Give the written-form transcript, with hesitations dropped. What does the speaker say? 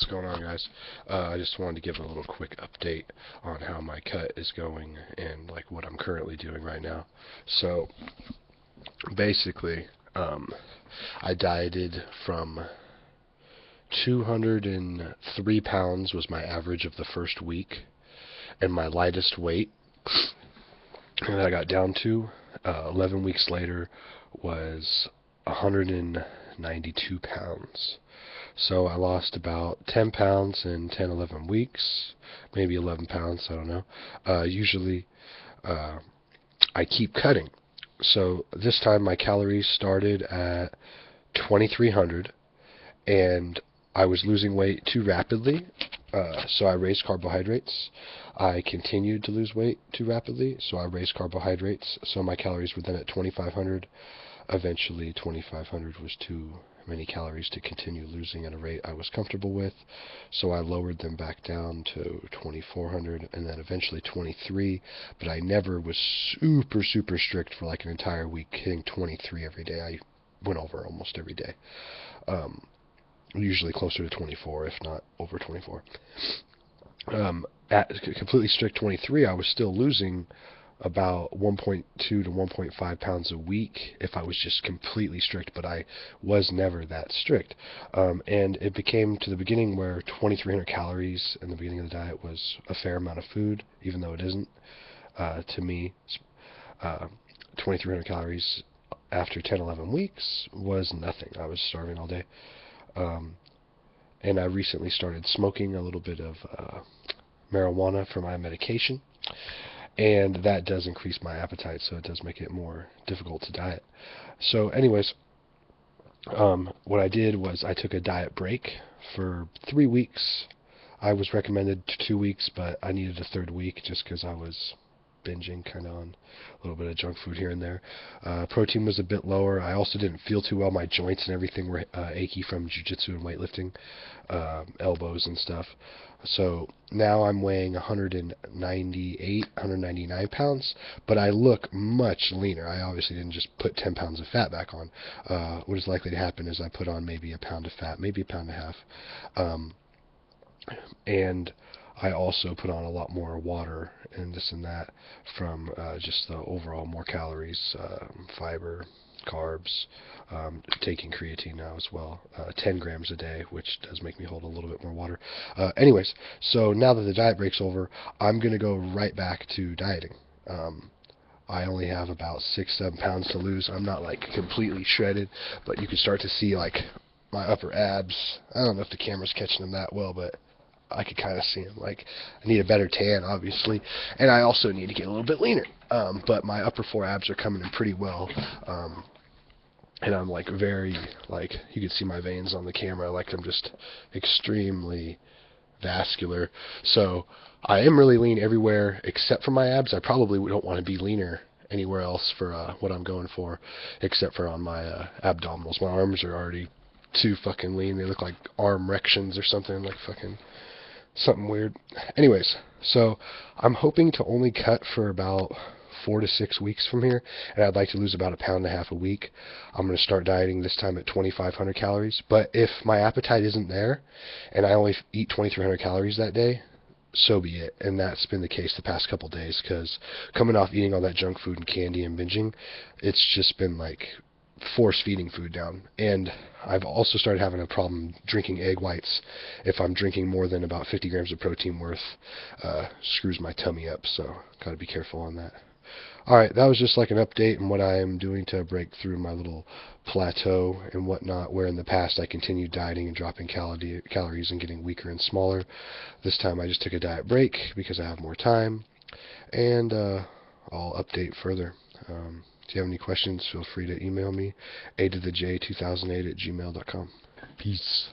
What's going on, guys? I just wanted to give a little quick update on how my cut is going and like what I'm currently doing right now. So basically, I dieted from 203 pounds was my average of the first week, and my lightest weight that I got down to 11 weeks later was 192 pounds. So I lost about 10 pounds in 10, 11 weeks, maybe 11 pounds, I don't know. Usually I keep cutting. So this time my calories started at 2,300, and I was losing weight too rapidly, so I raised carbohydrates. I continued to lose weight too rapidly, so I raised carbohydrates. So my calories were then at 2,500. Eventually, 2,500 was too many calories to continue losing at a rate I was comfortable with, so I lowered them back down to 2,400 and then eventually 23, but I never was super strict for like an entire week, hitting 23 every day. I went over almost every day. Usually closer to 24, if not over 24. At completely strict 23, I was still losing about 1.2 to 1.5 pounds a week if I was just completely strict, but I was never that strict. And it became to the beginning where 2,300 calories in the beginning of the diet was a fair amount of food, even though it isn't. To me, 2,300 calories after 10, 11 weeks was nothing. I was starving all day. And I recently started smoking a little bit of marijuana for my medication, and that does increase my appetite, so it does make it more difficult to diet. So anyways, what I did was I took a diet break for 3 weeks. I was recommended 2 weeks, but I needed a third week just because I was binging kind of on a little bit of junk food here and there. Protein was a bit lower. I also didn't feel too well. My joints and everything were achy from jiu-jitsu and weightlifting, elbows and stuff. So now I'm weighing 198, 199 pounds, but I look much leaner. I obviously didn't just put 10 pounds of fat back on. What is likely to happen is I put on maybe a pound of fat, maybe a pound and a half. And I also put on a lot more water and this and that from just the overall more calories, fiber, carbs, taking creatine now as well, 10 grams a day, which does make me hold a little bit more water. Anyways, so now that the diet break's over, I'm going to go right back to dieting. I only have about 6-7 pounds to lose. I'm not like completely shredded, but you can start to see like my upper abs. I don't know if the camera's catching them that well, but I could kind of see them. Like, I need a better tan, obviously, and I also need to get a little bit leaner. But my upper 4 abs are coming in pretty well, and I'm like very, like, you can see my veins on the camera. Like, I'm just extremely vascular. So I am really lean everywhere except for my abs. I probably don't want to be leaner anywhere else for what I'm going for, except for on my abdominals. My arms are already too fucking lean. They look like arm erections or something, like fucking something weird. Anyways, so I'm hoping to only cut for about 4 to 6 weeks from here, and I'd like to lose about 1.5 pounds a week. I'm going to start dieting this time at 2,500 calories, but if my appetite isn't there and I only eat 2,300 calories that day, so be it. And that's been the case the past couple days, because coming off eating all that junk food and candy and binging, it's just been like force feeding food down. And I've also started having a problem drinking egg whites. If I'm drinking more than about 50 grams of protein worth, screws my tummy up, so gotta be careful on that. Alright, that was just like an update on what I am doing to break through my little plateau and whatnot, where in the past I continued dieting and dropping calories and getting weaker and smaller. This time I just took a diet break because I have more time, and I'll update further. If you have any questions, feel free to email me, a to the j 2008 at gmail.com. Peace.